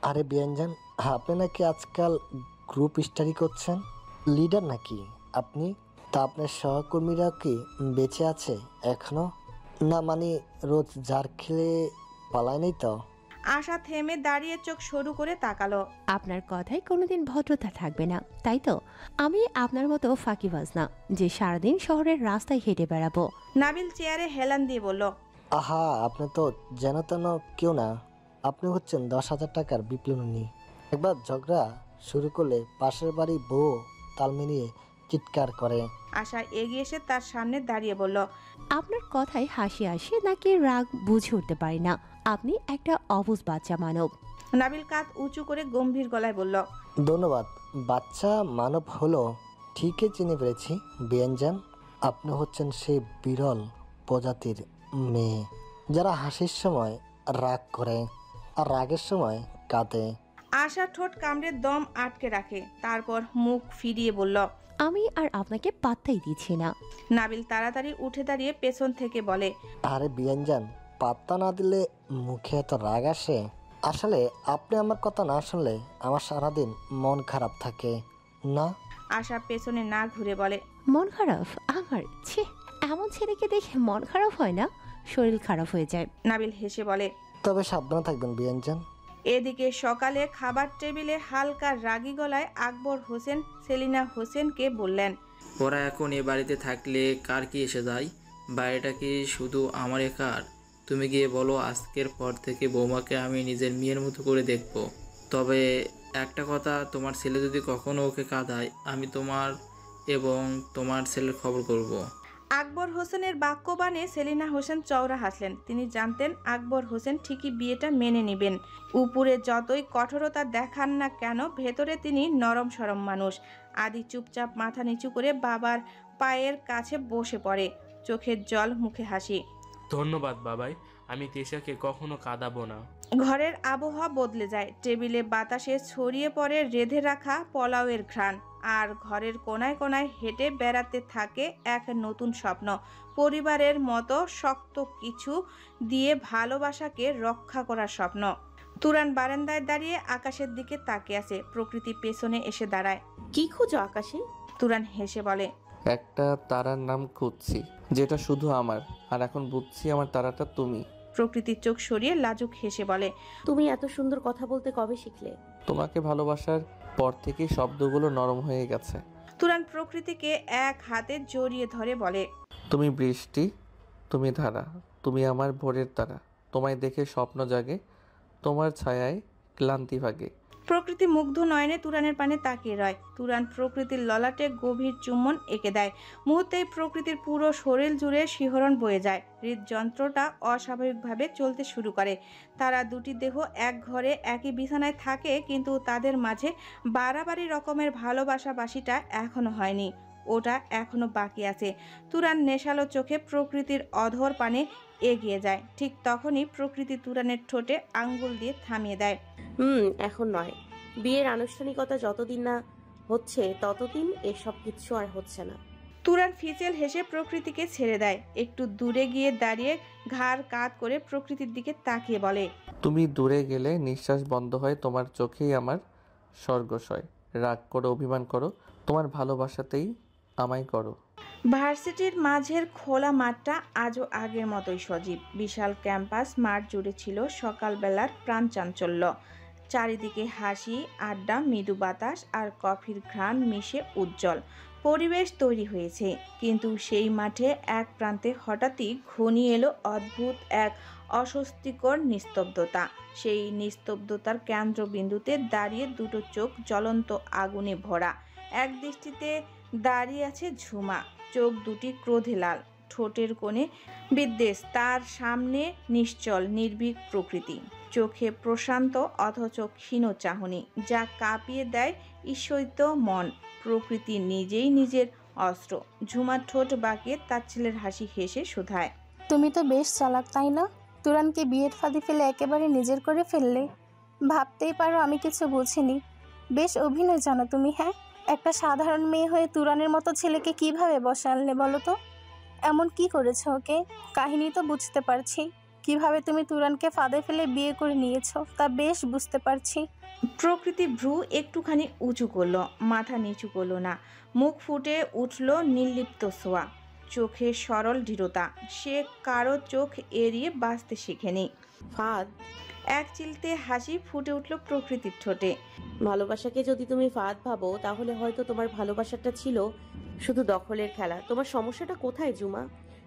আরে বিয়ানজান, আপনি নাকি আজকাল গ্রুপ স্টাডি করছেন? লিডার নাকি আপনি? তা আপনার সহকর্মীরা কি বেঁচে আছে এখনো? না মানে রোজ জার খেলে পালায়নি তো? আশা থেমে দাঁড়িয়ে চোখ সরু করে তাকালো। আপনার কথায় কোনোদিন ভদ্রতা থাকবে না, তাই তো? আমি আপনার মতো ফাঁকিবাজ না যে সারাদিন শহরের রাস্তায় হেঁটে বেড়াবো। নাবিল চেয়ারে হেলান দিয়ে বলল, আহা, আপনি তো যেন তেন কেউ না। আপনি হচ্ছেন 10,000 টাকার বিপ্লবী। একবার ঝগড়া শুরু করলে পাশের বাড়ি বউ তাল মিলিয়ে চিৎকার করে। আশা এগিয়ে এসে তার সামনে দাঁড়িয়ে বলল, আপনার কথায় হাসি আসে নাকি রাগ বুঝে উঠতে পারি না। আপনি একটা অবুঝ বাচ্চা মানব। নাবিল কাঁধ উঁচু করে গম্ভীর গলায় বলল, ধন্যবাদ। বাচ্চা মানব হলো ঠিকই চিনে পেরেছি বিয়ানজান। আপনি হচ্ছেন সেই বিরল প্রজাতির মেয়ে যারা হাসির সময় রাগ করে আর রাগের সময় কাঁদে। আশা ঠোঁট কামড়ে দম আটকে রাখে, তারপর মুখ ফিরিয়ে বলল, আমি আর আপনাকে পাত্তাই দিচ্ছি না। নাবিল তাড়াতাড়ি উঠে দাঁড়িয়ে পেছন থেকে বলে, আরে বিয়ানজান, পাত্তা না দিলে মুখে এত রাগ আসে? আসলে আপনি আমার কথা না শুনলে আমার সারাদিন মন খারাপ থাকে না। আশা পেছনে না ঘুরে বলে, মন খারাপ আমার? ছি, এমন ছেলেকে দেখে মন খারাপ হয় না, শরীর খারাপ হয়ে যায়। নাবিল হেসে বলে, তবে সাবধানে থাকবেন বিয়ানজান। এদিকে সকালে খাবার টেবিলে হালকা রাগী গলায় আকবর হোসেন সেলিনা হোসেনকে বললেন, ওরা এখন এ বাড়িতে থাকলে কার কি এসে যায়? বাড়িটা কি শুধু আমার একার? তুমি গিয়ে বলো আজকের পর থেকে বৌমাকে আমি নিজের মেয়ের মতো করে দেখব। তবে একটা কথা, তোমার ছেলে যদি কখনো ওকে কাঁদায়, আমি তোমার এবং তোমার ছেলের খবর করব। আকবর হোসেনের বাক্যবাণে সেলিনা হোসেন চওড়া হাসলেন। তিনি জানতেন আকবর হোসেন ঠিকই বিয়েটা মেনে নেবেন। উপরে যতই কঠোরতা দেখান না কেন, ভেতরে তিনি নরম সরম মানুষ। আদি চুপচাপ মাথা নিচু করে বাবার পায়ের কাছে বসে পড়ে, চোখের জল মুখে হাসি। ধন্যবাদ বাবাই, আমি তেশাকে কখনো কাঁদাবো না। ঘরের আবহাওয়া বদলে যায়। টেবিলে বাতাসে ছড়িয়ে পড়ে রেঁধে রাখা পোলাওয়ের ঘ্রাণ, আর ঘরের কোনায় কোনায় হেঁটে বেড়াতে থাকে এক নতুন স্বপ্ন। পরিবারের মতো শক্ত কিছু দিয়ে ভালোবাসাকে রক্ষা করার স্বপ্ন। তুরান বারান্দায় দাঁড়িয়ে আকাশের দিকে তাকিয়ে আছে। প্রকৃতি পেছনে এসে দাঁড়ায়। কি খুঁজো আকাশে? তুরান হেসে বলে, একটা তারার নাম খুঁজছি যেটা শুধু আমার, আর এখন বুঝছি আমার তারাটা তুমি। প্রকৃতির চোখ সরিয়ে লাজুক হেসে বলে, তুমি এত সুন্দর কথা বলতে কবে শিখলে? তোমাকে ভালোবাসার পর থেকে শব্দগুলো নরম হয়ে গেছে। তুরান প্রকৃতিকে এক হাতে জড়িয়ে ধরে বলে, তুমি বৃষ্টি, তুমি ধারা, তুমি আমার ভোরের তারা। তোমায় দেখে স্বপ্ন জাগে, তোমার ছায়ায় ক্লান্তি ভাগে। প্রকৃতি মুগ্ধ নয়নে তুরানের পানে তাকিয়ে রয়। তুরান প্রকৃতির ললাটে গভীর চুম্বন এঁকে দেয়। মুহূর্তেই প্রকৃতির পুরো শরীর জুড়ে শিহরণ বয়ে যায়। হৃদযন্ত্রটা অস্বাভাবিকভাবে চলতে শুরু করে। তারা দুটি দেহ এক ঘরে একই বিছানায় থাকে, কিন্তু তাদের মাঝে বাড়াবাড়ি রকমের ভালোবাসাবাসিটা এখনো হয়নি। ওটা এখনো বাকি আছে। তুরান নেশালো চোখে প্রকৃতির অধর পানে এগিয়ে যায়। ঠিক তখনই প্রকৃতি তুরানের ঠোঁটে আঙ্গুল দিয়ে থামিয়ে দেয়। এখন নয়। বিয়ের আনুষ্ঠানিকতা যতদিন না হচ্ছে ততদিন এসব কিচ্ছু আর হচ্ছে না। তুরান ফিচেল হেসে প্রকৃতিকে ছেড়ে দেয়। একটু দূরে গিয়ে দাঁড়িয়ে ঘাড় কাত করে প্রকৃতির দিকে তাকিয়ে বলে, তুমি দূরে গেলে নিঃশ্বাস বন্ধ হয়, তোমার চোখেই আমার স্বর্গসয়। রাগ করো, অভিমান করো, তোমার ভালোবাসাতেই আমায় করো। ভার্সিটির মাঝের খোলা মাঠটা আজও আগের মতোই সজীব। বিশাল ক্যাম্পাস মাঠ জুড়ে ছিল সকালবেলার প্রাণ চাঞ্চল্য। চারিদিকে হাসি, আড্ডা, মৃদু বাতাস আর কফির ঘ্রাণ মিশে উজ্জ্বল পরিবেশ তৈরি হয়েছে। কিন্তু সেই মাঠে এক প্রান্তে হঠাৎই ঘনিয়ে এলো অদ্ভুত এক অস্বস্তিকর নিস্তব্ধতা। সেই নিস্তব্ধতার কেন্দ্রবিন্দুতে দাঁড়িয়ে দুটো চোখ জ্বলন্ত আগুনে ভরা। এক দৃষ্টিতে দাঁড়িয়ে আছে ঝুমা, চোখ দুটি ক্রোধে লাল, ঠোঁটের কোণে বিদ্বেষ। তার সামনে নিশ্চল নির্ভীক প্রকৃতি, চোখে প্রশান্ত অথচ ক্ষীণ চাহনি যা কাঁপিয়ে দেয় ঈর্ষিত মন। প্রকৃতি নিজেই নিজের অস্ত্র। ঝুমার ঠোঁট বাঁকিয়ে তার ছেলের হাসি হেসে শোধায়, তুমি তো বেশ চালাক, তাই না? তুরানকে বিয়ের ফাঁদে ফেলে একেবারে নিজের করে ফেললে। ভাবতেই পারো আমি কিছু বুঝিনি। বেশ অভিনয় জানো তুমি। হ্যাঁ, একটা সাধারণ মেয়ে হয়ে তুরানের মতো ছেলেকে কিভাবে বসালে বলো তো? এমন কি করেছো ওকে? কাহিনী তো বুঝতে পারছি, কিভাবে তুমি তুরানকে ফাঁদে ফেলে বিয়ে করে নিয়েছো তা বেশ বুঝতে পারছি। প্রকৃতি ভ্রু একটুখানি উঁচু করলো, মাথা নিচু করলো না। মুখ ফুটে উঠল নির্লিপ্ত ছোঁয়া, চোখে সরল দৃঢ়তা। সে কারো চোখ এড়িয়ে বাঁচতে শেখেনি। ফাঁদ? এক চিলতে হাসি ফুটে উঠল প্রকৃতির ঠোঁটে। ভালোবাসাকে যদি তুমি ফাঁদ ভাবো তাহলে হয়তো তোমার ভালোবাসাটা ছিল শুধু দখলের খেলা। তোমার সমস্যাটা কোথায় জুমা?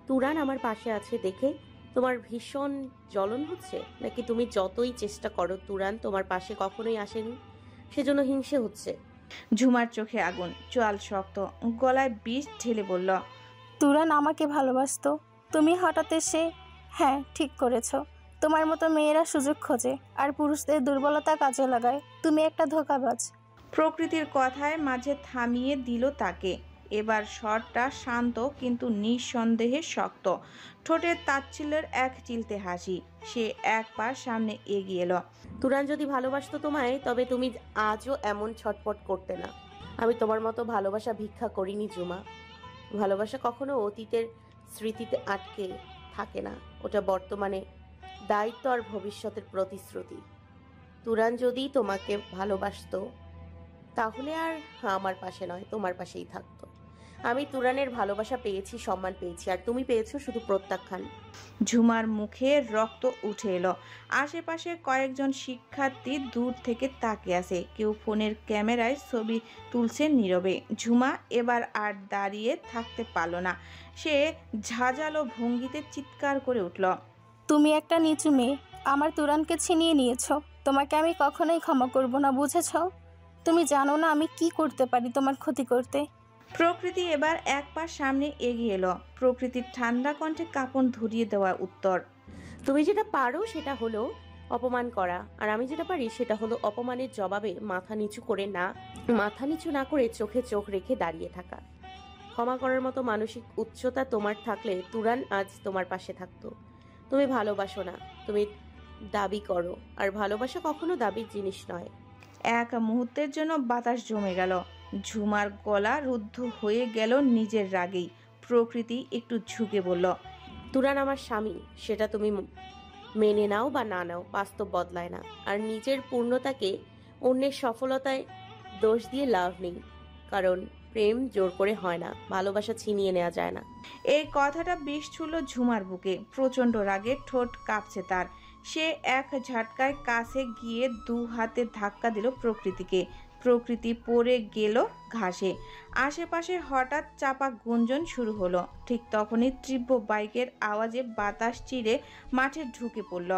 তুরান আমার পাশে আছে দেখে তোমার ভীষণ জ্বলন হচ্ছে, নাকি তুমি যতই চেষ্টা করো তুরান তোমার পাশে কখনোই আসেনি সেজন্য হিংসে হচ্ছে? ঝুমার চোখে আগুন, চোয়াল শক্ত, গলায় বিষ ঢেলে বলল, তুরান আমাকে ভালোবাসতো, তুমি হঠাৎ এসে। হ্যাঁ, ঠিক করেছো। তোমার মতো মেয়েরা সুযোগ খোঁজে আর পুরুষদের দুর্বলতা কাজে লাগায়। তুমি একটা ধোঁকাবাজ। প্রকৃতির কথায় মাঝে থামিয়ে দিল তাকে। এবার স্বরটা শান্ত কিন্তু নিঃসন্দেহে শক্ত। ঠোঁটের তাচ্ছিল্যের এক চিলতে হাসি। সে এক পা সামনে এগিয়ে এলো। তুরান যদি ভালোবাসতো তোমায় তবে তুমি আজও এমন ছটফট করতে না। আমি তোমার মতো ভালোবাসা ভিক্ষা করিনি জুমা। ভালোবাসা কখনো অতীতের স্মৃতিতে আটকে থাকে না, ওটা বর্তমানে দায়িত্ব আর ভবিষ্যতের প্রতিশ্রুতি। তুরান যদি তোমাকে ভালোবাসতো তাহলে আর আমার পাশে নয় তোমার পাশেই থাকতো। আমি তুরানের ভালোবাসা পেয়েছি, সম্মান পেয়েছি, আর তুমি পেয়েছো শুধু প্রত্যাখ্যান। ঝুমার মুখে রক্ত উঠে এলো। আশেপাশে কয়েকজন শিক্ষার্থী দূর থেকে তাকিয়ে আছে, কেউ ফোনের ক্যামেরায় ছবি তুলছে নীরবে। ঝুমা এবার আর দাঁড়িয়ে থাকতে পারল না। সে ঝাঁঝালো ভঙ্গিতে চিৎকার করে উঠল, তুমি একটা নিচু মেয়ে, আমার তুরানকে ছিনিয়ে নিয়েছো। তোমাকে আমি কখনোই ক্ষমা করব না, বুঝেছো? তুমি জানো না আমি কি করতে পারি তোমার ক্ষতি করতে। প্রকৃতি এবার এক পা সামনে এগিয়ে এলো। প্রকৃতির ঠান্ডা কণ্ঠে কাঁপন ধরিয়ে দেওয়া উত্তর, তুমি যেটা পারো সেটা হলো অপমান করা, আর আমি যেটা পারি সেটা হলো অপমানের জবাবে মাথা নিচু না করে চোখে চোখ রেখে দাঁড়িয়ে থাকা। ক্ষমা করার মতো মানসিক উচ্চতা তোমার থাকলে তুরান আজ তোমার পাশে থাকতো। তুমি ভালোবাসো না, তুমি দাবি করো, আর ভালোবাসা কখনো দাবির জিনিস নয়। এক মুহূর্তের জন্য বাতাস জমে গেল। ঝুমার গলা রুদ্ধ হয়ে গেল নিজের রাগেই। প্রকৃতি একটু ঝুঁকে বলল, তুরান আমার স্বামী, সেটা তুমি মেনে নাও বা না নাও, বাস্তব বদলায় না। আর নিজের পূর্ণতাকে অন্যের সফলতায় দোষ দিয়ে লাভ নেই, কারণ প্রেম জোর করে হয় না, ভালোবাসা ছিনিয়ে নেওয়া যায় না। এই কথাটা বিষ ছুঁল ঝুমার বুকে। প্রচণ্ড রাগে ঠোঁট কাঁপছে তার। সে এক ঝাটকায় কাছে গিয়ে দু হাতে ধাক্কা দিল প্রকৃতিকে। প্রকৃতি পড়ে গেল ঘাসে। আশেপাশে হঠাৎ চাপা গুঞ্জন শুরু হলো। ঠিক তখনই তীব্র বাইকের আওয়াজে বাতাস চিরে মাঠে ঢুকে পড়ল।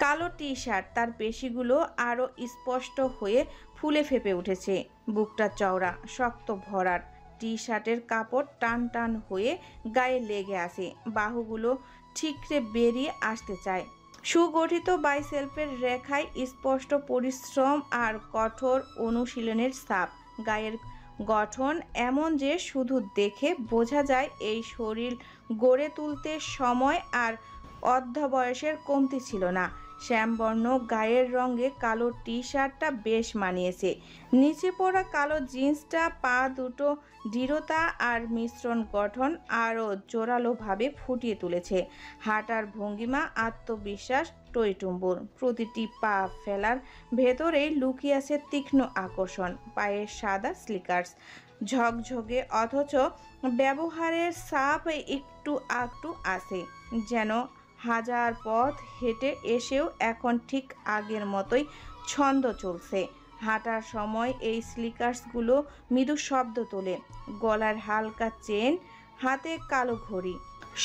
কালো টি শার্ট, তার পেশিগুলো আরও স্পষ্ট হয়ে ফুলে ফেপে উঠেছে। বুকটা চওড়া, শক্ত ভরাট। টি শার্টের কাপড় টান টান হয়ে গায়ে লেগে আসে। বাহুগুলো ঠিকরে বেরিয়ে আসতে চায়। সুগঠিত বাইসেলফের রেখায় স্পষ্ট পরিশ্রম আর কঠোর অনুশীলনের ছাপ। গায়ের গঠন এমন যে শুধু দেখে বোঝা যায় এই শরীর গড়ে তুলতে সময় আর অর্ধবয়সের কমতি ছিল না। শ্যামবর্ণ গায়ের রঙে কালো টি শার্টটা বেশ মানিয়েছে। নিচে পড়া কালো জিন্সটা পা দুটো দৃঢ়তা আর মিশ্রণ গঠন আরও জোরালোভাবে ফুটিয়ে তুলেছে। হাঁটার ভঙ্গিমা, আত্মবিশ্বাস, টইটুম্বুর। প্রতিটি পা ফেলার ভেতরেই লুকিয়ে আছে তীক্ষ্ণ আকর্ষণ। পায়ে সাদা স্লিকার্স, ঝকঝকে অথচ ব্যবহারের ছাপ একটু আকটু আছে, যেন হাজার পথ হেঁটে এসেও এখন ঠিক আগের মতোই ছন্দ চলছে। হাঁটার সময় এই স্লিকার্সগুলো মৃদু শব্দ তোলে। গলার হালকা চেন, হাতে কালো ঘড়ি,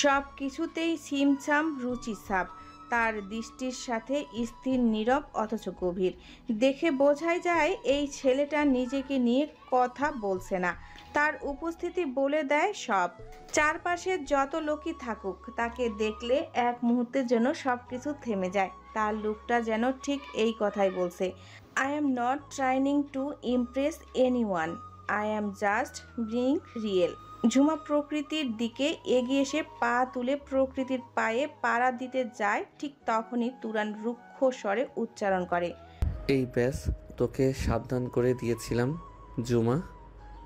সব কিছুতেই ছিমছাম রুচি ছাপ। তার দৃষ্টির সাথে স্থির, নীরব অথচ গভীর। দেখে বোঝাই যায় এই ছেলেটা নিজেকে নিয়ে কথা বলছে না, তার উপস্থিতি বলে দেয় সব। চারপাশে যত লোকই থাকুক, তাকে দেখলে এক মুহূর্তের জন্য সব কিছু থেমে যায়। তার লুকটা যেন ঠিক এই কথাই বলছে, I am not trying to Impress anyone, I am just being real. Jhuma প্রকৃতির দিকে এগিয়ে এসে পা তুলে প্রকৃতির পায়ে পাড়া দিতে যায়। ঠিক তখনই তুরান রুক্ষ স্বরে উচ্চারণ করে, এই ব্যাস, তোকে সাবধান করে দিয়েছিলাম জুমা।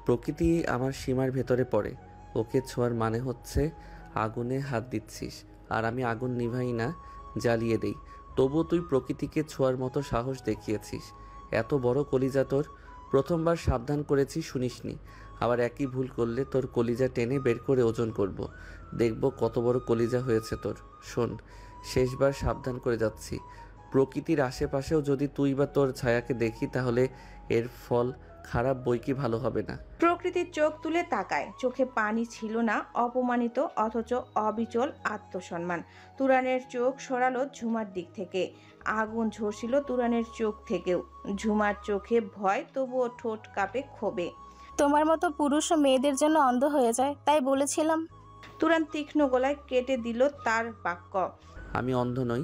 প্রকৃতি আমার সীমার ভেতরে পড়ে। ওকে ছোঁয়ার মানে হচ্ছে আগুনে হাত দিচ্ছিস, আর আমি আগুন নিভাই না, জ্বালিয়ে দেই। তবুও তুই প্রকৃতিকে ছোঁয়ার মতো সাহস দেখিয়েছিস। এত বড় কলিজা তোর। প্রথমবার সাবধান করেছি, শুনিসনি। আবার একই ভুল করলে তোর কলিজা টেনে বের করে ওজন করব। দেখব কত বড় কলিজা হয়েছে তোর। শোন, শেষবার সাবধান করে যাচ্ছি। প্রকৃতির আশেপাশেও যদি তুই বা তোর ছায়াকে দেখি, তাহলে এর ফল খারাপ বই কি ভালো হবে না। প্রকৃতির চোখ তুলে তাকায়, চোখে পানি ছিল না, অপমানিত অথচ অবিচল আত্মসম্মান। তুরানের চোখ সরালো ঝুমার দিক থেকে। আগুন ঝরছিল তুরানের চোখ থেকেও। ঝুমার চোখে ভয়, তবুও ঠোঁট কাঁপে ক্ষোভে। তোমার মতো পুরুষও মেয়েদের জন্য অন্ধ হয়ে যায়, তাই বলেছিলাম। তুরান তীক্ষ্ণ গলায় কেটে দিল তার বাক্য। আমি অন্ধ নই,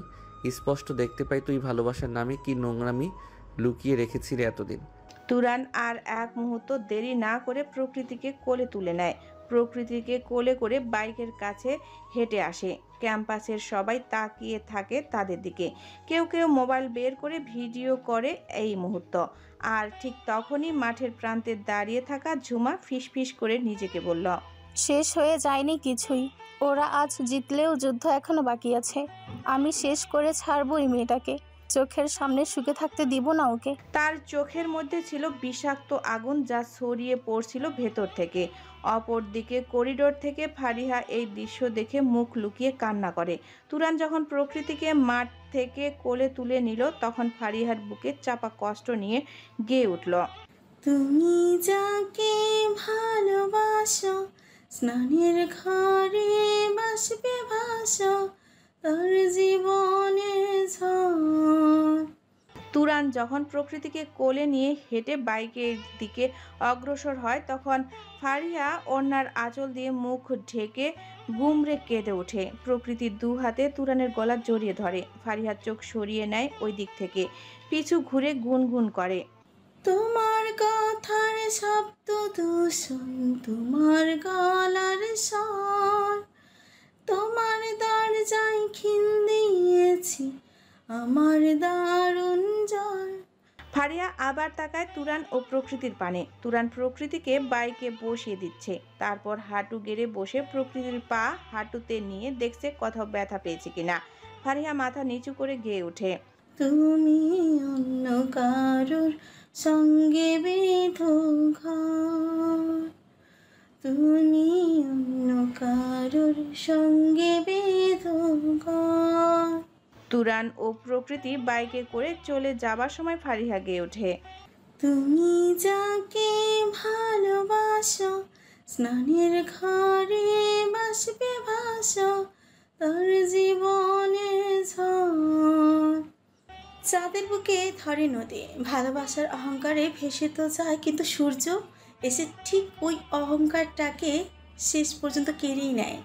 স্পষ্ট দেখতে পাই তুই ভালোবাসার নামে কি নোংরামি লুকিয়ে রেখেছিলি এতদিন। তুরান আর এক মুহূর্ত দেরি না করে প্রকৃতিকে কোলে তুলে নেয়। প্রকৃতিকে কোলে করে বাইকের কাছে হেঁটে আসে। ক্যাম্পাসের সবাই তাকিয়ে থাকে তাদের দিকে। কেউ কেউ মোবাইল বের করে ভিডিও করে এই মুহূর্ত। আর ঠিক তখনই মাঠের প্রান্তে দাঁড়িয়ে থাকা ঝুমা ফিসফিস করে নিজেকে বলল, শেষ হয়ে যায়নি কিছুই। ওরা আজ জিতলেও যুদ্ধ এখনো বাকি আছে। আমি শেষ করে ছাড়বো এই মেয়েটাকে। চোখের সামনে শুকে থাকতে দিব না ওকে। তার চোখের মধ্যে ছিল বিষাক্ত আগুন, যা ছড়িয়ে পড়ছিল ভেতর থেকে। অপরদিকে করিডোর থেকে ফারিহা এই দৃশ্য দেখে মুখ লুকিয়ে কান্না করে। তুরান যখন প্রকৃতিকে মাঠ থেকে কোলে তুলে নিল, তখন ফারিহার বুকে চাপা কষ্ট নিয়ে গেয়ে উঠল, তুমি যাকে ভালোবাসো, স্নানের ঘরে বাসবে ভাসো, তার জীবনে ঝড়। তুরান যখন প্রকৃতিকে কোলে নিয়ে হেঁটে বাইকের দিকে অগ্রসর হয়, তখন ফারিহা ওড়নার আঁচল দিয়ে মুখ ঢেকে গুমড়ে কেঁদে ওঠে। প্রকৃতির দু হাতে তুরানের গলা জড়িয়ে ধরে। ফারিহার চোখ সরিয়ে নেয় ওই দিক থেকে, পিছু ঘুরে গুনগুন করে, তোমার কথার শব্দ দূষণ, তোমার গলার স্বর, তোমার দরজায় খিল দিয়েছি আমার দারুণ জ্বর। ফারিয়া আবার তাকায় তুরান ও প্রকৃতির পানে। তুরান প্রকৃতিকে বাইকে বসিয়ে দিচ্ছে, তারপর হাঁটু গেড়ে বসে প্রকৃতির পা হাঁটুতে নিয়ে দেখছে কোথাও ব্যথা পেয়েছে কিনা। ফারিয়া মাথা নিচু করে গেয়ে ওঠে, তুমি অন্য কারোর সঙ্গে বেঁধো ঘর, তুমি অন্য কারোর সঙ্গে বেঁধো ঘর। তুরান ও প্রকৃতি বাইকে করে চলে যাবার সময় ফারিহা গেয়ে ওঠে, তুমি যাকে ভালোবাসো, স্নানের ঘরে বাসবে ভাসো, তার জীবনে ঝড়। চাঁদের বুকে ধরে নদী, ভালোবাসার অহংকারে ভেসে তো যায়, কিন্তু সূর্য এসে ঠিক ওই অহংকারটাকে শেষ পর্যন্ত কেড়েই নেয়।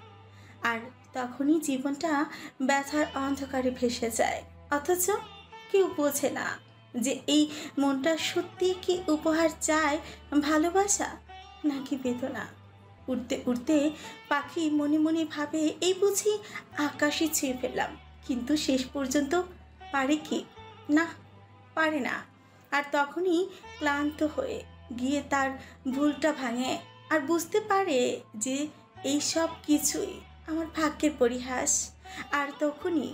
আর তখনই জীবনটা ব্যথার অন্ধকারে ভেসে যায়। অথচ কেউ বোঝে না যে এই মনটা সত্যি কি উপহার চায়, ভালোবাসা নাকি বেদনা। উড়তে উড়তে পাখি মনে মনে ভাবে, এই বুঝি আকাশে ছুঁয়ে ফেললাম, কিন্তু শেষ পর্যন্ত পারে কি? না, পারে না। আর তখনই ক্লান্ত হয়ে গিয়ে তার ভুলটা ভাঙে আর বুঝতে পারে যে এই সব কিছুই আমার ভাগ্যের পরিহাস। আর তখনই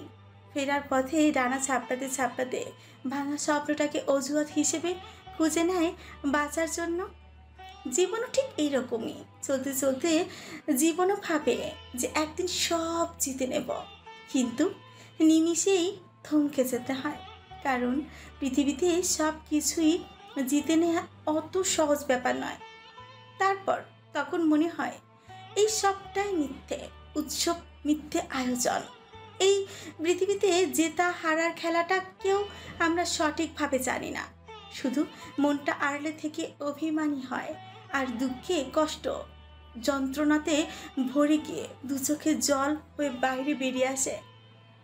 ফেরার পথে ডানা ছাপড়াতে ছাপড়াতে ভাঙা স্বপ্নটাকে অজুহাত হিসেবে খুঁজে নেয় বাঁচার জন্য। জীবনও ঠিক এইরকমই, চলতে চলতে জীবনও ভাবে যে একদিন সব জিতে নেব, কিন্তু নিমিষেই থমকে যেতে হয়। কারণ পৃথিবীতে সব কিছুই জিতে নেওয়া অত সহজ ব্যাপার নয়। তারপর তখন মনে হয় এই সবটাই মিথ্যে উৎসব, মিথ্যে আয়োজন। এই পৃথিবীতে জেতা হারার খেলাটা কেউ আমরা সঠিকভাবে জানি না। শুধু মনটা আড়লে থেকে অভিমানী হয়, আর দুঃখে কষ্ট যন্ত্রণাতে ভরে গিয়ে দু চোখে জল হয়ে বাইরে বেরিয়ে আসে।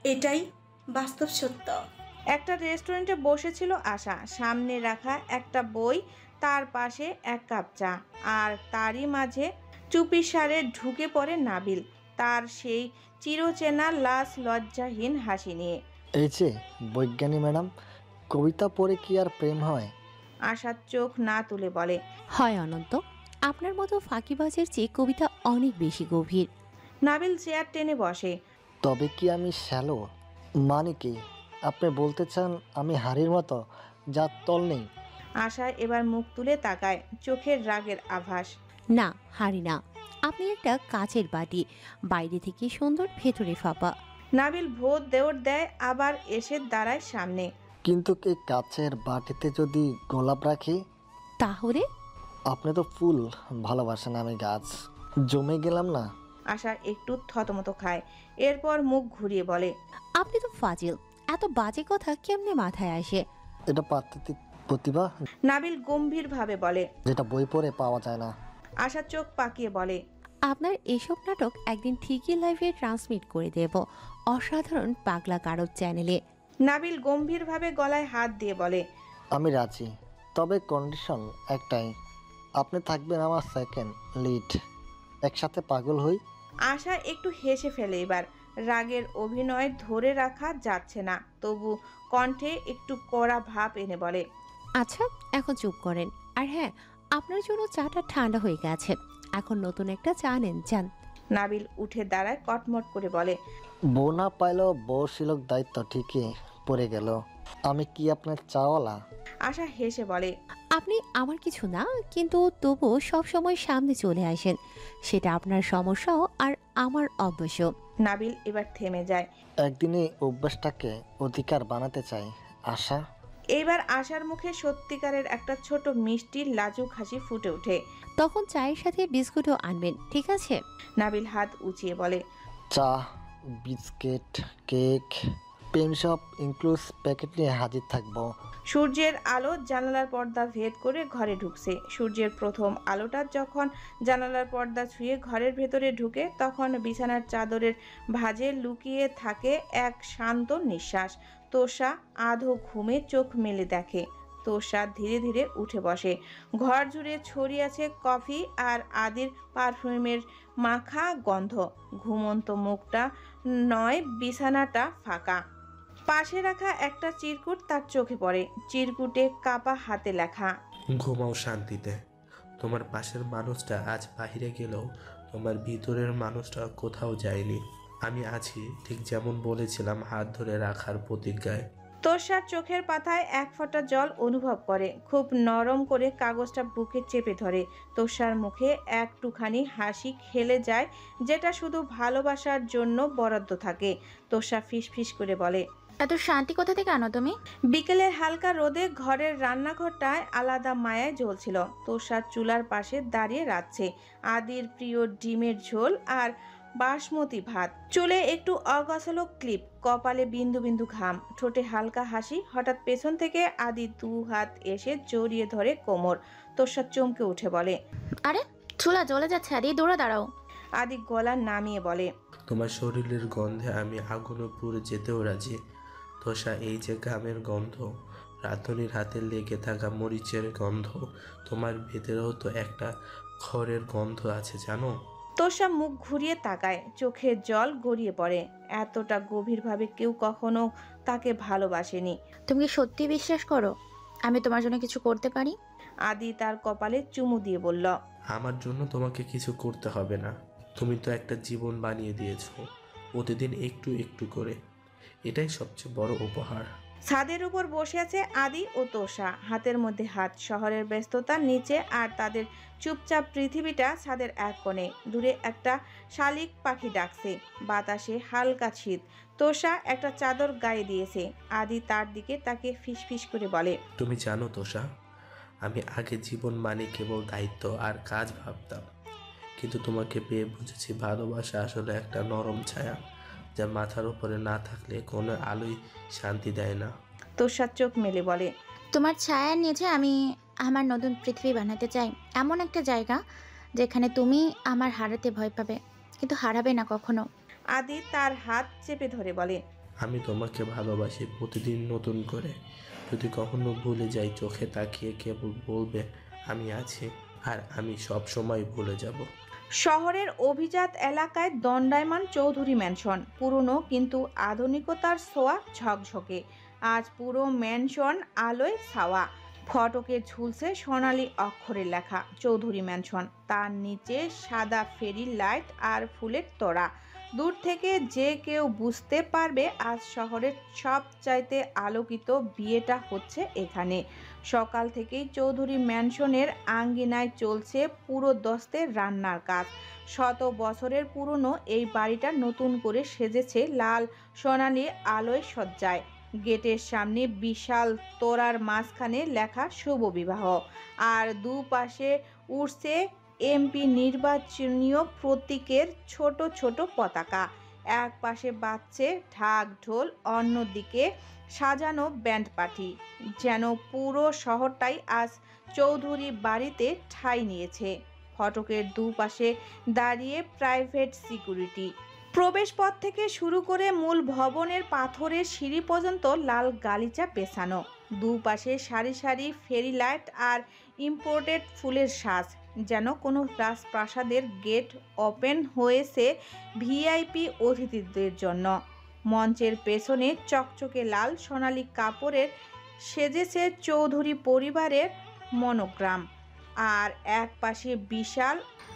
এটাই বাস্তব সত্য। একটা রেস্টুরেন্টে বসেছিল আশা, সামনে রাখা একটা বই, তার পাশে এক কাপ চা, আর তারই মাঝে চুপিসারে ঢুকে পড়ে নাবিল, তার সেই চিরচেনা লাশ লজ্জাহীন হাসি নিয়ে। এই যে বৈজ্ঞানী ম্যাডাম, কবিতা পড়ে কি আর প্রেম হয়? আশার চোখ না তুলে বলে, হয় অনন্ত, আপনার মতো ফাঁকিবাজের চেয়ে কবিতা অনেক বেশি গভীর। নাবিল চেয়ার টেনে বসে, তবে কি আমি শ্যালো? মানে কি আপনি বলতে চান আমি হাড়ির মতো যার তল নেই? আশা এবার মুখ তুলে তাকায়, চোখের রাগের আভাস। না, হারি না। আপনি একটা কাচের বাটি, বাইরে থেকে সুন্দর, ভেতরে ফাঁপা। নাবিল ভোট দেওর দেয়, আবার এসে দাঁড়ায় সামনে। কিন্তু এই কাচের বাটিতে যদি গোলাপ রাখি? তাহলে? আপনি তো ফুল ভালোবাসেন, আমি গাছ। জমে গেলাম না? আশা একটু থতমত খায়, এরপর মুখ ঘুরিয়ে বলে, আপনি তো ফাজিল। এত বাজে কথা কেমনে মাথায় আসে? এটা প্রাকৃতিক প্রতিভা, নাবিল গম্ভীরভাবে বলে, যেটা বই পড়ে পাওয়া যায় না। আশা চোখ পাকিয়ে বলে, আপনার এসব নাটক একদিন ঠিকই লাইভে ট্রান্সমিট করে দেব, অসাধারণ পাগলা কারব চ্যানেলে। নাবিল গম্ভীরভাবে গলায় হাত দিয়ে বলে, আমি রাজি, তবে কন্ডিশন একটাই, আপনি থাকবেন আমার সেকেন্ড লিড, একসাথে পাগল হই। আশা একটু হেসে ফেলে এবার। রাগের অভিনয় ধরে রাখা যাচ্ছে না, তবু কণ্ঠে একটু কড়া ভাব এনে বলে, আচ্ছা, এখন চুপ করেন। আর হ্যাঁ, আপনার জন্য চাটা ঠান্ডা হয়ে গেছে, এখন নতুন একটা চা নেন যান। নাবিল উঠে দাঁড়ায়, কটমট করে বলে, বউ না পাইলেও বউ শিলক দায়িত্ব ঠিকই পড়ে গেল। আমি কি আপনার চাওয়ালা? আশা হেসে বলে, আপনি আমার কিছু না, কিন্তু তবুও সবসময় সামনে চলে আসেন, সেটা আপনার সমস্যাও আর আমার অভ্যাসও। নাবিল এবার থেমে যায়। একদিনে অভ্যাসটাকে অধিকার বানাতে চাই আশা। এইবার আশার মুখে সত্যিকারের একটা ছোট মিষ্টি লাজুক হাসি ফুটে ওঠে। তখন চায়ের সাথে বিস্কুটও আনবেন, ঠিক আছে? নাবিল হাত উঁচিয়ে বলে, চা, বিস্কিট, কেক, পেন সব ইনক্লুস প্যাকেট নিয়ে হাজির থাকবো। সূর্যের আলো জানালার পর্দা ভেদ করে ঘরে ঢুকছে। সূর্যের প্রথম আলোটা যখন জানালার পর্দা ছুঁয়ে ঘরের ভেতরে ঢুকে, তখন বিছানার চাদরের ভাঁজে লুকিয়ে থাকে এক শান্ত নিঃশ্বাস। তোষা আধো ঘুমে চোখ মেলে দেখে। তোষা ধীরে ধীরে উঠে বসে। ঘর জুড়ে ছড়িয়ে আছে কফি আর আদির পারফিউমের মাখা গন্ধ। ঘুমন্ত মুখটা নয়, বিছানাটা ফাঁকা। পাশে রাখা একটা চিরকুট তার চোখে পড়ে। চিরকুটে কাপা হাতে লেখা, ঘুমাও শান্তিতে। তোমার পাশের মানুষটা আজ বাইরে গেলেও তোমার ভিতরের মানুষটা কোথাও যায়নি। আমি আছি ঠিক যেমন বলেছিলাম, হাত ধরে রাখার প্রতিজ্ঞায়। তোষার চোখের পাতায় এক ফোঁটা জল অনুভব করে। খুব নরম করে কাগজটা বুকে চেপে ধরে। তোষার মুখে একটুখানি হাসি খেলে যায়, যেটা শুধু ভালোবাসার জন্য বরাদ্দ থাকে। তোষা ফিসফিস করে বলে, এত শান্তি কোথা থেকে আনো তুমি? বিকেলের হালকা রোদে ঘরের রান্নাঘরটায় আলাদা মায়ায় জ্বলছিল। তোষার চুলার পাশে দাঁড়িয়ে রাখছে আদির প্রিয় ডিমের ঝোল আর বাসমতি ভাত। চুলে একটু অগোছালো ক্লিপ, কপালে বিন্দু বিন্দু ঘাম, ঠোঁটে হালকা হাসি। হঠাৎ পেছন থেকে আদি দু হাত এসে জড়িয়ে ধরে কোমর। তোষা চমকে উঠে বলে, আরে চুলা জ্বলে যাচ্ছে, আরে দৌড়া দাঁড়াও। আদি গলা নামিয়ে বলে, তোমার শরীরের গন্ধে আমি আগুনে পুড়ে যেতেও রাজি। তোষা, এই যে ঘামের গন্ধ, রাঁধুনির হাতে লেগে থাকা মরিচের গন্ধ, তোমার ভেতরেও তো একটা খড়ের গন্ধ আছে জানো? তোষা মুখ ঘুরিয়ে তাকায়, চোখের জল গড়িয়ে পড়ে। এতটা গভীরভাবে কেউ কখনো তাকে ভালোবাসেনি। তুমি কি সত্যি বিশ্বাস করো আমি তোমার জন্য কিছু করতে পারি? আদি তার কপালে চুমু দিয়ে বলল, আমার জন্য তোমাকে কিছু করতে হবে না। তুমি তো একটা জীবন বানিয়ে দিয়েছো, প্রতিদিন একটু একটু করে। এটাই সবচেয়ে বড় উপহার। ছাদের উপর বসে আছে আদি ও তোষা, হাতের মধ্যে হাত। শহরের ব্যস্ততা নিচে, আর তাদের চুপচাপ পৃথিবীটা ছাদের এক কোণে। দূরে একটা শালিক পাখি ডাকছে, বাতাসে হালকা শীত। তোষা একটা চাদর গায়ে দিয়েছে। আদি তার দিকে তাকে ফিসফিস করে বলে, তুমি জানো তোষা, আমি আগে জীবন মানে কেবল দায়িত্ব আর কাজ ভাবতাম, কিন্তু তোমাকে পেয়ে বুঝেছি ভালোবাসা আসলে একটা নরম ছায়া, যা মাথার উপরে না থাকলে কোনো আলোই শান্তি দেয় না। তোষা চোখ মেলে বলে, তোমার ছায়ার নিচে আমি আমার নতুন পৃথিবী বানাতে চাই, এমন একটা জায়গা যেখানে তুমি আমার হারাতে ভয় পাবে কিন্তু হারাবে না কখনো। আদি তার হাত চেপে ধরে বলে, আমি তোমাকে ভালোবাসি প্রতিদিন নতুন করে। যদি কখনো ভুলে যাই, চোখে তাকিয়ে কেবল বলবে আমি আছি, আর আমি সব সময় ভুলে যাব। শহরের অভিজাত এলাকায় দণ্ডায়মান চৌধুরী ম্যানশন। পুরনো কিন্তু আধুনিকতার ছোঁয়া ঝকঝকে। আজ পুরো ম্যানশন আলোয় ছাওয়া। ফটকে ঝুলছে সোনালি অক্ষরে লেখা চৌধুরী ম্যানশন। তার নিচে সাদা ফেরি লাইট আর ফুলের তোড়া। দূর থেকে যে কেউ বুঝতে পারবে আজ শহরের সবচাইতে আলোকিত বিয়েটা হচ্ছে এখানে। সকাল থেকেই চৌধুরী ম্যানশনের আঙ্গিনায় চলছে পুরো দস্তের রান্নার কাজ। শত বছরের পুরনো এই বাড়িটা নতুন করে সেজেছে লাল সোনালি আলোয় সজ্জায়। গেটের সামনে বিশাল তোড়ার মাঝখানে লেখা শুভ বিবাহ, আর দুপাশে উড়ছে এমপি নির্বাচনীয় প্রতীকের ছোট ছোট পতাকা। এক পাশে বাজছে ঢাক ঢোল, অন্যদিকে সাজানো ব্যান্ড পার্টি। যেন পুরো শহরটাই আজ চৌধুরী বাড়িতে ঠাঁই নিয়েছে। ফটকের দুপাশে দাঁড়িয়ে প্রাইভেট সিকিউরিটি। প্রবেশপথ থেকে শুরু করে মূল ভবনের পাথরের সিঁড়ি পর্যন্ত লাল গালিচা পেছানো। দুপাশে সারি সারি ফেরি লাইট আর ইম্পোর্টেড ফুলের সাজ, যেন কোনো রাজপ্রাসাদের গেট ওপেন হয়েছে ভিআইপি অতিথিদের জন্য। মঞ্চের পেছনে চকচকে লাল সোনালি কাপড়ের সেজেছে চৌধুরী পরিবারের মনোগ্রাম, আর এক পাশে বিশাল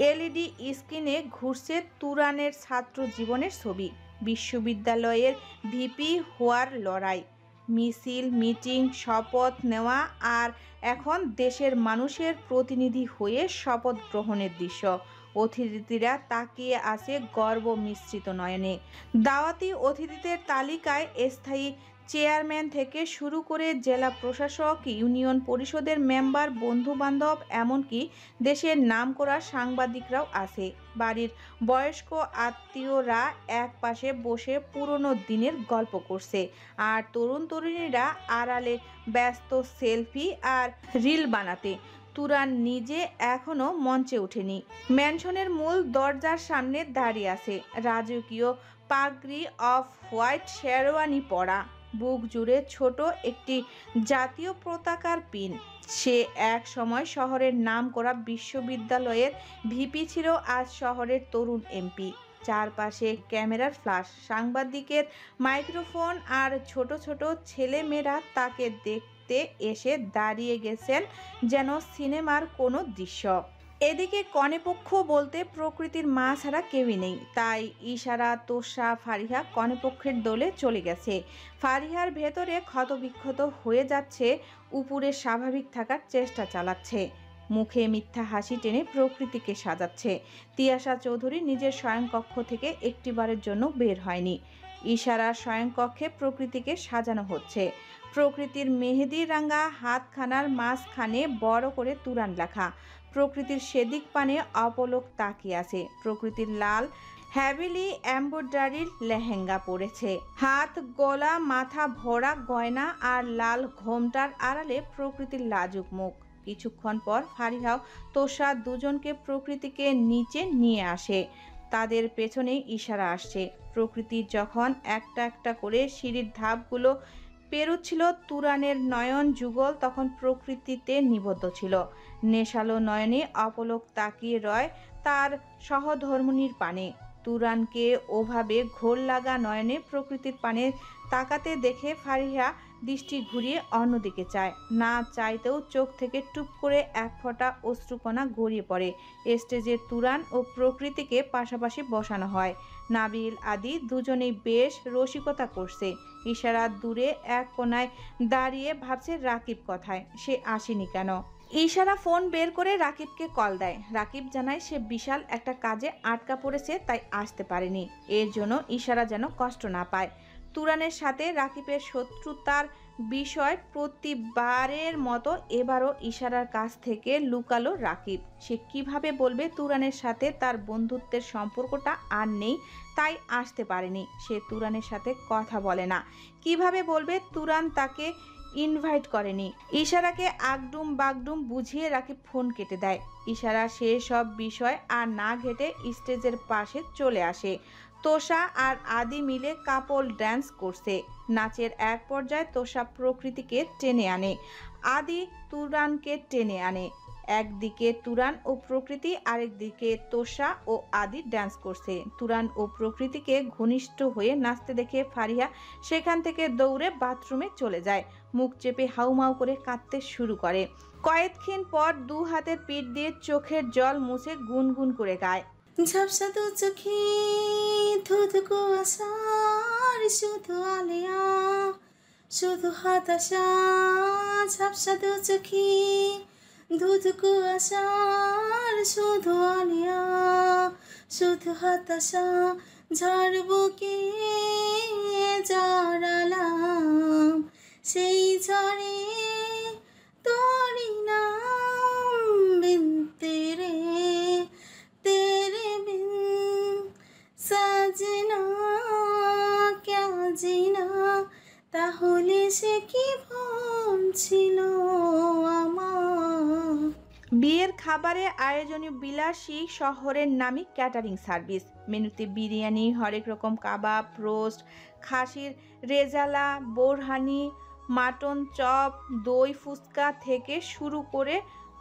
এলইডি স্ক্রিনে ঘুরছে তুরানের ছাত্র জীবনের ছবি। বিশ্ববিদ্যালয়ের ভিপি হওয়ার লড়াই, মিছিল, মিটিং, শপথ নেওয়া, আর এখন দেশের মানুষের প্রতিনিধি হয়ে শপথ গ্রহণের দৃশ্য। অতিথিরা তাকিয়ে আছে গর্ব মিশ্রিত নয়নে। দাওয়াতি অতিথিদের তালিকায় স্থায়ী চেয়ারম্যান থেকে শুরু করে জেলা প্রশাসক, ইউনিয়ন পরিষদের মেম্বার, বন্ধুবান্ধব, এমনকি দেশের নামকরা সাংবাদিকরাও আছে। বাড়ির বয়স্ক আত্মীয়রা এক পাশে বসে পুরনো দিনের গল্প করছে, আর তরুণ তরুণীরা আড়ালে ব্যস্ত সেলফি আর রিল বানাতে। তুরান নিজে এখনো মঞ্চে ওঠেনি। ম্যানশনের মূল দরজার সামনে দাঁড়িয়ে আছে, রাজকীয় পাগড়ি অফ হোয়াইট শেরওয়ানি পরা, বুক জুড়ে ছোট একটি জাতীয় পতাকার পিন। সে এক সময় শহরের নামকরা বিশ্ববিদ্যালয়ের ভিপি ছিল, আজ শহরের তরুণ এমপি। চারপাশে ক্যামেরার ফ্ল্যাশ, সাংবাদিকের মাইক্রোফোন, আর ছোট ছোট ছেলেমেয়েরা তাকে দেখতে এসে দাঁড়িয়ে গেছেন যেন সিনেমার কোনো দৃশ্য। এদিকে কনেপক্ষ বলতে প্রকৃতির মা ছাড়া কেউই নেই, তাই ইশারা, তোষা, ফারিহা কনেপক্ষের দলে চলে গেছে। ফারিহার ভেতরে ক্ষতবিক্ষত হয়ে যাচ্ছে, উপরে স্বাভাবিক থাকার চেষ্টা চালাচ্ছে, মুখে মিথ্যা হাসি টেনে প্রকৃতিকে সাজাচ্ছে। তিয়াশা চৌধুরী নিজের শয়নকক্ষ থেকে একটিবারের জন্য বের হয়নি। ইশারা শয়নকক্ষে প্রকৃতিকে সাজানো হচ্ছে। প্রকৃতির মেহেদি রাঙা হাতখানার মাঝখানে বড় করে তুরান লেখা। প্রকৃতির সেদিক পানে অপলক তাকিয়ে আছে। প্রকৃতির লাল হ্যাভিলি এমব্রয়ডারির লেহেঙ্গা পরেছে, হাত, গলা, মাথা ভরা গয়না আর লাল ঘোমটার আড়ালে প্রকৃতির লাজুক মুখ। কিছুক্ষণ পর ফারিহাও তোষা দুজনকে প্রকৃতিকে নিচে নিয়ে আসে। তাদের পেছনে ইশারা আসছে। প্রকৃতি যখন একটা একটা করে সিঁড়ির ধাপগুলো পেরুচ্ছিল, তুরানের নয়ন যুগল তখন প্রকৃতিতে নিবদ্ধ ছিল। নেশালো নয়নে অপলক তাকিয়ে রয় তার সহধর্মিণীর পানে। তুরানকে ওভাবে ঘোর লাগা নয়নে প্রকৃতির পানে তাকাতে দেখে ফারিহা দৃষ্টি ঘুরিয়ে অন্যদিকে চায়। না চাইতেও চোখ থেকে টুপ করে এক ফোঁটা অশ্রুকণা গড়িয়ে পড়ে। স্টেজে তুরান ও প্রকৃতিকে পাশাপাশি বসানো হয়। নাবিল, আদি দুজনেই বেশ রসিকতা করছে। ইশারা দূরে এক কোনায় দাঁড়িয়ে ভাবছে রাকিব কথায়, সে আসেনি কেন। ইশারা ফোন বের করে রাকিবকে কল দেয়। রাকিব জানায় সে বিশাল একটা কাজে আটকা পড়েছে, তাই আসতে পারেনি। এর জন্য ইশারা যেন কষ্ট না পায়। তুরানের সাথে রাকিবের শত্রুতার বিষয় প্রতিবারের মতো এবারও ইশারার কাছ থেকে লুকালো রাকিব। সে কিভাবে বলবে তুরানের সাথে তার বন্ধুত্বের সম্পর্কটা আর নেই, তাই আসতে পারেনি। সে তুরানের সাথে কথা বলে না। কিভাবে বলবে তুরান তাকে ইনভাইট করেনি। ইশারাকে আগডুম বাগডুম বুঝিয়ে রাকিব ফোন কেটে দেয়। ইশারা সে সব বিষয় আর না ঘেটে স্টেজের পাশে চলে আসে। তোষা আর আদি মিলে কাপল ড্যান্স করছে। নাচের এক পর্যায়ে তোষা প্রকৃতিকে টেনে আনে, আদি তুরানকে টেনে আনে। একদিকে তুরান ও প্রকৃতি, আরেকদিকে তোষা ও আদি ড্যান্স করছে। তুরান ও প্রকৃতিকে ঘনিষ্ঠ হয়ে নাচতে দেখে ফারিহা সেখান থেকে দৌড়ে বাথরুমে চলে যায়। মুখ চেপে হাউমাউ করে কাঁদতে শুরু করে। কয়েকক্ষণ পর দু হাতের পিঠ দিয়ে চোখের জল মুছে গুনগুন করে গায়, ঝাপসা দু চোখে ধুধু কুয়াশার শুধু আলিয়া শুধু হতাশা। ঝাপসা দু চোখে ধুধু কুয়াশার শুধু আলিয়া শুধু হতাশা। ঝড় বুকে জড়ালাম সেই ঝড়ে তোরি নাম বিন তেরে তেরে বিন সাজনা ক্যা জিনা। তাহলে সে কি ভুল ছিল আমার। বিয়ের খাবারে আয়োজনীয় বিলাসী শহরের নামী ক্যাটারিং সার্ভিস। মেনুতে বিরিয়ানি, হরেক রকম কাবাব, রোস্ট, খাসির রেজালা, বোরহানি, মাটন চপ, দই ফুচকা থেকে শুরু করে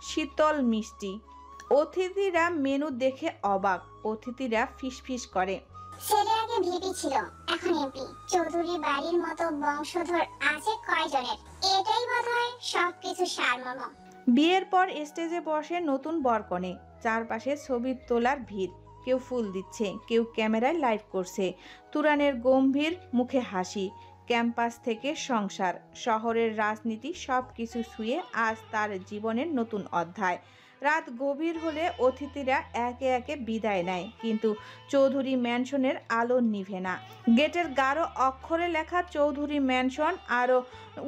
শীতল মিষ্টি। অতিথিরা মেনু দেখে অবাক। অতিথিরা ফিসফিস করে, ছেলে আগে ভিপি ছিল, এখন এমপি। চৌধুরী বাড়ির মতো বংশধর আছে কয়জনের? এটাই বোধহয় সবকিছু সারমর্ম। বিয়ের পর স্টেজে বসে নতুন বরকনে। চারপাশে ছবি তোলার ভিড়। কেউ ফুল দিচ্ছে, কেউ ক্যামেরায় লাইভ করছে। তুরানের গম্ভীর মুখে হাসি। ক্যাম্পাস থেকে সংসার, শহরের রাজনীতি সব কিছু ছুঁয়ে আজ তার জীবনের নতুন অধ্যায়। রাত গভীর হলে অতিথিরা একে একে বিদায় নেয়, কিন্তু চৌধুরী ম্যানশনের আলো নিভে না। গেটের গাঢ় অক্ষরে লেখা চৌধুরী ম্যানশন আরও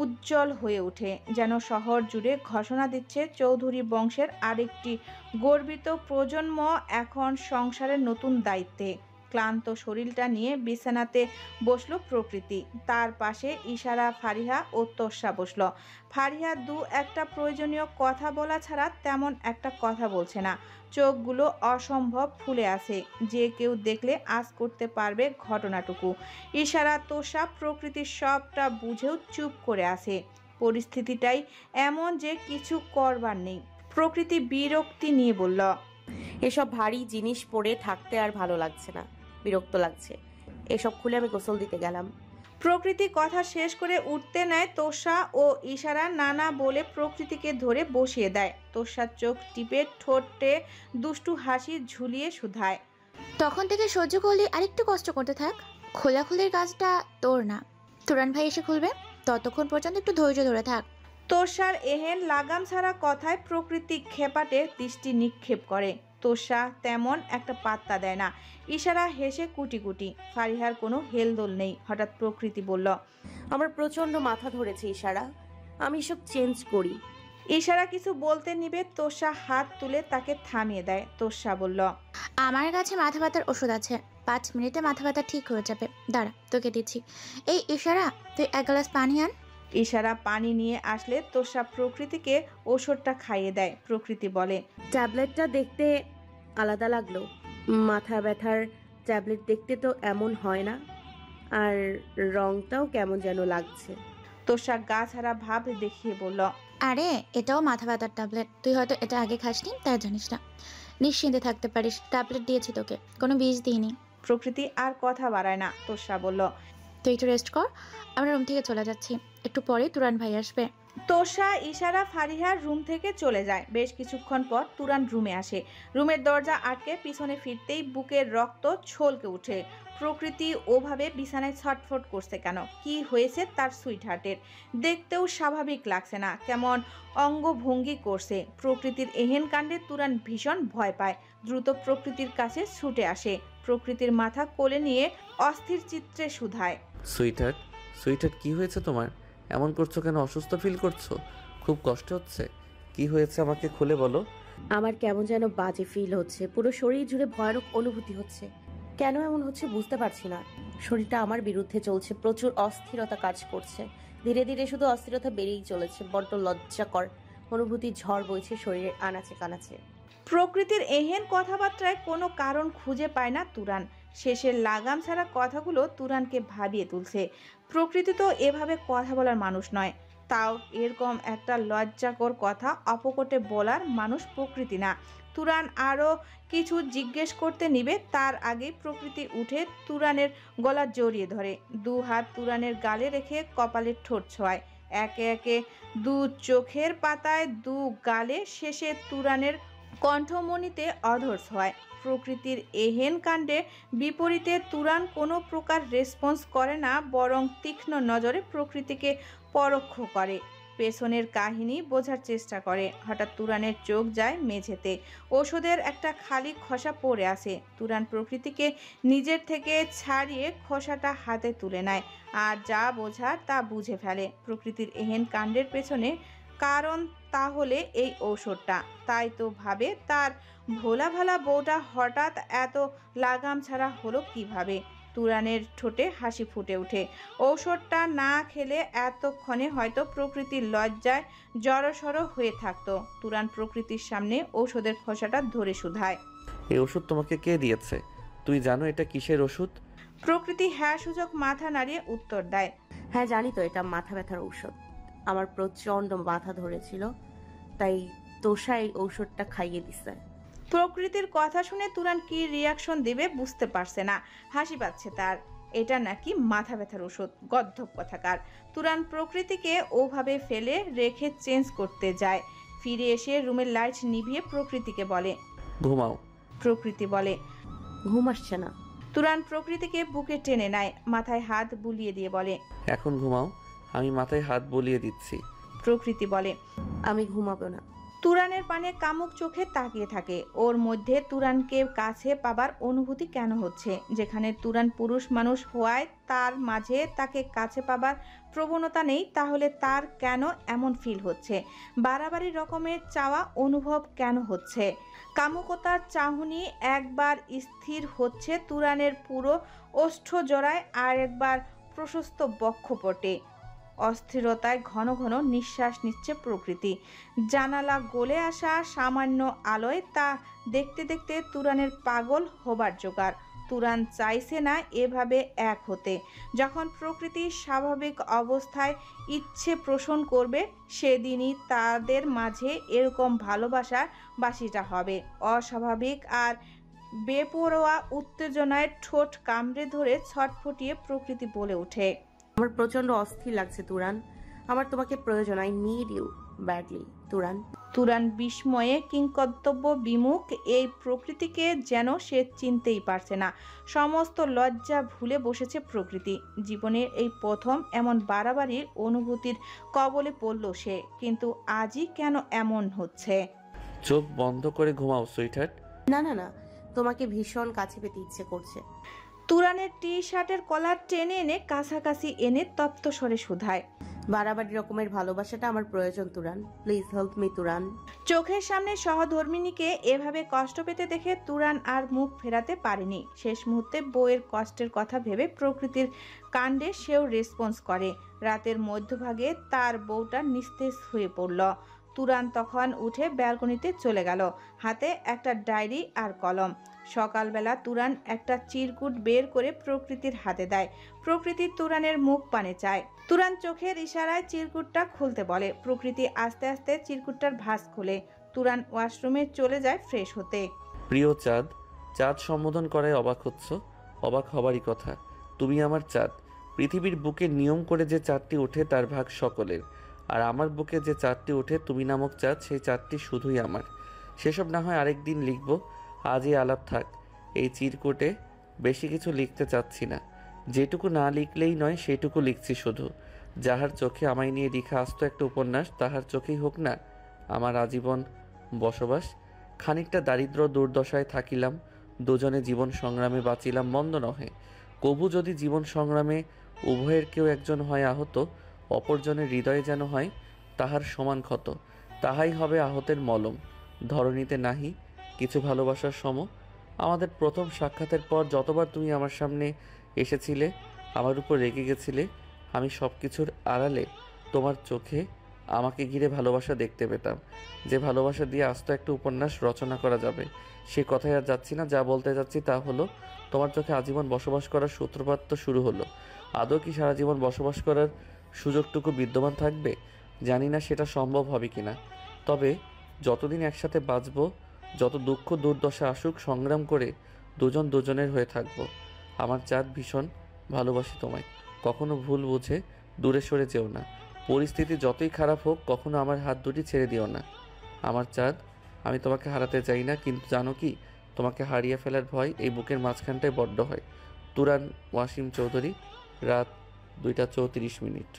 উজ্জ্বল হয়ে ওঠে, যেন শহর জুড়ে ঘোষণা দিচ্ছে চৌধুরী বংশের আরেকটি গর্বিত প্রজন্ম এখন সংসারের নতুন দায়িত্বে। ক্লান্ত শরীরটা নিয়ে বিছানাতে বসলো প্রকৃতি। তার পাশে ইশারা, ফারিহা ও তোষা বসলো। ফারিহা দু একটা প্রয়োজনীয় কথা বলা ছাড়া তেমন একটা কথা বলছে না। চোখগুলো অসম্ভব ফুলে আছে, যে কেউ দেখলে আজ করতে পারবে ঘটনাটুকু। ইশারা, তোষা প্রকৃতির সবটা বুঝেও চুপ করে আছে। পরিস্থিতিটাই এমন যে কিছু করবার নেই। প্রকৃতি বিরক্তি নিয়ে বলল, এসব ভারী জিনিস পরে থাকতে আর ভালো লাগছে না, বিরক্ত লাগছে। এসব খুলে আমি গোসল দিতে গেলাম। প্রকৃতি কথা শেষ করে উঠতে নেয় তোষা ও ইশারা নানা বলে প্রকৃতিকে ধরে বসিয়ে দেয়। তোষার চোখ টিপে ঠোঁটে দুষ্টু হাসি ঝুলিয়ে শুধায়, তখন থেকে সহ্য করলে আরেকটু কষ্ট করতে থাক। খোলাখুলির কাজটা তোর না, তুরান ভাই এসে খুলবে, ততক্ষণ পর্যন্ত একটু ধৈর্য ধরে থাক। তোষার এহেন লাগাম ছাড়া কথায় প্রকৃতি খেপাটে দৃষ্টি নিক্ষেপ করে। তোষা তেমন একটা পাত্তা দেয় না। ইশারা হেসে কুটি কুটি। ফারিহার কোনো হেলদোল নেই। হঠাৎ প্রকৃতি বলল, আমার প্রচন্ড মাথা ধরেছে ইশারা, আমি সব চেঞ্জ করি। ইশারা কিছু বলতে নিবে, তোষা হাত তুলে তাকে থামিয়ে দেয়। তোষা বলল, আমার কাছে মাথা ব্যথার ওষুধ আছে, 5 মিনিটে মাথা ব্যথা ঠিক হয়ে যাবে। দাঁড়া, তোকে দিচ্ছি। এই ইশারা, তুই 1 গ্লাস পানি আন। ইশারা পানি নিয়ে আসলে তোষা প্রকৃতিকে ওষুধটা খাইয়ে দেয়। প্রকৃতি বলে, ট্যাবলেটটা দেখতে আলাদা লাগলো। মাথা ব্যথার ট্যাবলেট দেখতে তো এমন হয় না, আর রংটাও কেমন যেন লাগছে। তোষা গা ছাড়া ভাব দেখিয়ে বলল, আরে এটাও মাথা ব্যথার ট্যাবলেট, তুই হয়তো এটা আগে খাসনি তাই জানিস না। নিশ্চিন্তে থাকতে পারিস, ট্যাবলেট দিয়েছি তোকে, কোনো বিষ দিইনি। প্রকৃতি আর কথা বাড়ায় না। তোষা বলল, তুই একটু রেস্ট কর, আমরা রুম থেকে চলে যাচ্ছি, একটু পরে তুরান ভাই আসবে। তোষা, ইশারা, ফারিহার রুম থেকে চলে যায়। বেশ কিছুক্ষণ পর তুরান রুমে আসে। রুমের দরজা আটকে পিছনে ফিরতেই বুকের রক্ত ছলকে ওঠে। প্রকৃতি ওভাবে বিছানায় ছটফট করছে কেন? কি হয়েছে তার সুইটহার্টের? দেখতেও স্বাভাবিক লাগছে না, কেমন অঙ্গভঙ্গি করছে। প্রকৃতির এহেন কাণ্ডে তুরান ভীষণ ভয় পায়। দ্রুত প্রকৃতির কাছে ছুটে আসে। প্রকৃতির মাথা কোলে নিয়ে অস্থির চিত্রে শুধায়, সুইটহার্ট, সুইটহার্ট কি হয়েছে তোমার? এমন করছো কেন? অসুস্থ ফিল করছো? খুব কষ্ট হচ্ছে? কি হয়েছে আমাকে খুলে বলো। আমার কেমন যেন বাজে ফিল হচ্ছে, পুরো শরীর জুড়ে ভয়ানক অনুভূতি হচ্ছে। কেন এমন হচ্ছে বুঝতে পারছি না। শরীরটা আমার বিরুদ্ধে চলছে, প্রচুর অস্থিরতা কাজ করছে। ধীরে ধীরে শুধু অস্থিরতা বেড়েই চলেছে। বড্ড লজ্জাকর অনুভূতি ঝড় বইছে শরীরের আনাচে কানাচে। প্রকৃতির এহেন কথাবার্তায় কোনো কারণ খুঁজে পায় না তুরান। শেষের লাগাম ছাড়া কথাগুলো তুরানকে ভাবিয়ে তুলছে। প্রকৃতি তো এভাবে কথা বলার মানুষ নয়, তাও এরকম একটা লজ্জাকর কথা অপকটে বলার মানুষ প্রকৃতি না। তুরান আরও কিছু জিজ্ঞেস করতে নিবে, তার আগেই প্রকৃতি উঠে তুরানের গলা জড়িয়ে ধরে। 2 হাত তুরানের গালে রেখে কপালের ঠোঁট ছোঁয়ায়। একে একে 2 চোখের পাতায় 2 গালে, শেষে তুরানের কণ্ঠমণিতে অধর হয়। প্রকৃতির এহেন কাণ্ডে বিপরীতে তুরান কোনো প্রকার রেসপন্স করে না, বরং তীক্ষ্ণ নজরে প্রকৃতিকে পরোক্ষ করে, পেছনের কাহিনী বোঝার চেষ্টা করে। হঠাৎ তুরানের চোখ যায় মেঝেতে। ওষুধের একটা খালি খোসা পড়ে আছে। তুরান প্রকৃতিকে নিজের থেকে ছাড়িয়ে খোসাটা হাতে তুলে নেয় আর যা বোঝার তা বুঝে ফেলে। প্রকৃতির এহেন কাণ্ডের পেছনে কারণ তাহলে এই ঔষধটা। তাই তো ভাবে তার ভোলা ভালা বউটা হঠাৎ এত লাগাম ছাড়া হলো কিভাবে। তুরানের ঠোঁটে হাসি ফুটে ওঠে। ঔষধটা না খেলে এতক্ষণে হয়তো প্রকৃতির লজ্জায় জড়সড় হয়ে থাকতো। তুরান প্রকৃতির সামনে ঔষধের খোসাটা ধরে শুধায়, এই ওষুধ তোমাকে কে দিয়েছে? তুই জানো এটা কিসের ওষুধ? প্রকৃতি হ্যাঁ সূচক মাথা নাড়িয়ে উত্তর দেয়, হ্যাঁ জানি তো, এটা মাথা ব্যথার ঔষধ। আমার প্রচণ্ড মাথা ধরেছিল, তাই তোষা এই ঔষধটা খাইয়ে দিছে। প্রকৃতির কথা শুনে তুরান কি রিয়াকশন দেবে বুঝতে পারছে না। হাসি পাচ্ছে তার। এটা নাকি মাথা ব্যথার ওষুধ, গদ্ধব কথাকার। তুরান প্রকৃতিকে ওভাবে ফেলে রেখে চেঞ্জ করতে যায়। ফিরে এসে রুমের লাইট নিভিয়ে প্রকৃতিকে বলে, ঘুমাও। প্রকৃতি বলে, ঘুম আসছে না। তুরান প্রকৃতিকে বুকে টেনে নেয়, মাথায় হাত বুলিয়ে দিয়ে বলে, এখন ঘুমাও, আমি মাথায় হাত বুলিয়ে দিচ্ছি। প্রকৃতি বলে, আমি ঘুমাবো না। তুরানের পানে কামুক চোখে তাকিয়ে থাকে। ওর মধ্যে তুরানকে কাছে পাবার অনুভূতি কেন হচ্ছে? যেখানে তুরান পুরুষ মানুষ হওয়ায় তার মাঝে তাকে কাছে পাবার প্রবণতা নেই, তাহলে তার কেন এমন ফিল হচ্ছে? বাড়াবাড়ি রকমের চাওয়া অনুভব কেন হচ্ছে? কামুকতার চাহনি একবার স্থির হচ্ছে তুরানের পুরো ওষ্ঠ জোড়ায়, আর একবার প্রশস্ত বক্ষপটে। অস্থিরতায় ঘন ঘন নিঃশ্বাস নিচ্ছে প্রকৃতি। জানালা গলে আসা সামান্য আলোয় তা দেখতে দেখতে তুরানের পাগল হবার জোগাড়। তুরান চাইছে না এভাবে এক হতে। যখন প্রকৃতি স্বাভাবিক অবস্থায় ইচ্ছে পোষণ করবে, সেদিনই তাদের মাঝে এরকম ভালোবাসার বাসিটা হবে। অস্বাভাবিক আর বেপরোয়া উত্তেজনায় ঠোঁট কামড়ে ধরে ছটফটিয়ে প্রকৃতি বলে ওঠে, আমার প্রচন্ড অস্থির লাগছে তুরান, আমার তোমাকে প্রয়োজন। I need you badly Turan. Turan বিস্ময়ে কিংকর্তব্য বিমুখ। এই প্রকৃতিকে যেন সে চিনতেই পারছে না। সমস্ত লজ্জা ভুলে বসেছে প্রকৃতি। জীবনের এই প্রথম এমন বাড়াবাড়ির অনুভূতির কবলে পড়ল সে। কিন্তু আজই কেন এমন হচ্ছে? চোখ বন্ধ করে ঘুমাও সুইটহার্ট। না না না, তোমাকে ভীষণ কাছে পেতে ইচ্ছে করছে। তুরানের টি শার্টের কলার টেনে এনে কাছাকাছি এনে তপ্ত স্বরে শুধায়, বাড়াবাড়ি রকমের ভালোবাসাটা আমার প্রয়োজন Turan, please help me Turan. চোখের সামনে সহধর্মিণীকে এভাবে কষ্ট পেতে দেখে তুরান আর মুখ ফেরাতে পারেনি। শেষ মুহূর্তে বউয়ের কষ্টের কথা ভেবে প্রকৃতির কাণ্ডে সেও রেসপন্স করে। রাতের মধ্যভাগে তার বউটা নিস্তেজ হয়ে পড়ল। তুরান তখন উঠে ব্যালকনিতে চলে গেল, হাতে একটা ডায়েরি আর কলম। সকালবেলা তুরান একটা চিরকুট বের করে প্রকৃতির হাতে দেয়। প্রকৃতি তুরানের মুখ পানে চায়। তুরান চোখের ইশারায় চিরকুটটা খুলতে বলে। প্রকৃতি আস্তে আস্তে চিরকুটটার ভাঁজ খুলে। তুরান ওয়াশরুমে চলে যায় ফ্রেশ হতে। প্রিয় চাঁদ, চাঁদ সম্বোধন করায় অবাক হচ্ছ? অবাক হবারই কথা। তুমি আমার চাঁদ। পৃথিবীর বুকে নিয়ম করে যে চাঁদটি ওঠে তার ভাগ সকলের, আর আমার বুকে যে চাঁদটি ওঠে তুমি নামক চাঁদ, সেই চাঁদটি শুধুই আমার। সেসব না হয় আরেক দিন লিখব, আজই আলাপ থাক। এই চিরকুটে বেশি কিছু লিখতে চাচ্ছি না। যেটুকু না লিখলেই নয় সেটুকু লিখছি শুধু। যাহার চোখে আমায় নিয়ে লিখা আস্ত একটা উপন্যাস, তাহার চোখেই হোক না আমার আজীবন বসবাস। খানিকটা দারিদ্র দুর্দশায় থাকিলাম, দুজনে জীবন সংগ্রামে বাঁচিলাম, মন্দ নহে। কবু যদি জীবন সংগ্রামে উভয়ের কেউ একজন হয় আহত, অপরজনের হৃদয়ে যেন হয় তাহার সমান ক্ষত, তাহাই হবে আহতের মলম। ধরণীতে নাহি কিছু ভালোবাসার সম। আমাদের প্রথম সাক্ষাতের পর যতবার তুমি আমার সামনে এসেছিলে, আমার উপর রেগে গেছিলে, আমি সব কিছুর আড়ালে তোমার চোখে আমাকে ঘিরে ভালোবাসা দেখতে পেতাম, যে ভালোবাসা দিয়ে আস্ত একটা উপন্যাস রচনা করা যাবে। সে কথায় আর যাচ্ছি না। যা বলতে যাচ্ছি তা হলো, তোমার চোখে আজীবন বসবাস করার সূত্রপাত তো শুরু হলো। আদৌ কি সারা জীবন বসবাস করার সুযোগটুকু বিদ্যমান থাকবে? জানি না সেটা সম্ভব হবে কি না। তবে যতদিন একসাথে বাঁচব, যত দুঃখ দুর্দশা আসুক, সংগ্রাম করে দুজন দুজনের হয়ে থাকব। আমার চাঁদ, ভীষণ ভালোবাসি তোমায়। কখনো ভুল বুঝে দূরে সরে যেও না। পরিস্থিতি যতই খারাপ হোক, কখনো আমার হাত দুটি ছেড়ে দিও না। আমার চাঁদ, আমি তোমাকে হারাতে চাই না, কিন্তু জানো কি, তোমাকে হারিয়ে ফেলার ভয় এই বুকের মাঝখানটায় বড্ড হয়। তুরান ওয়াসিম চৌধুরী, রাত 2টা 34 মিনিট।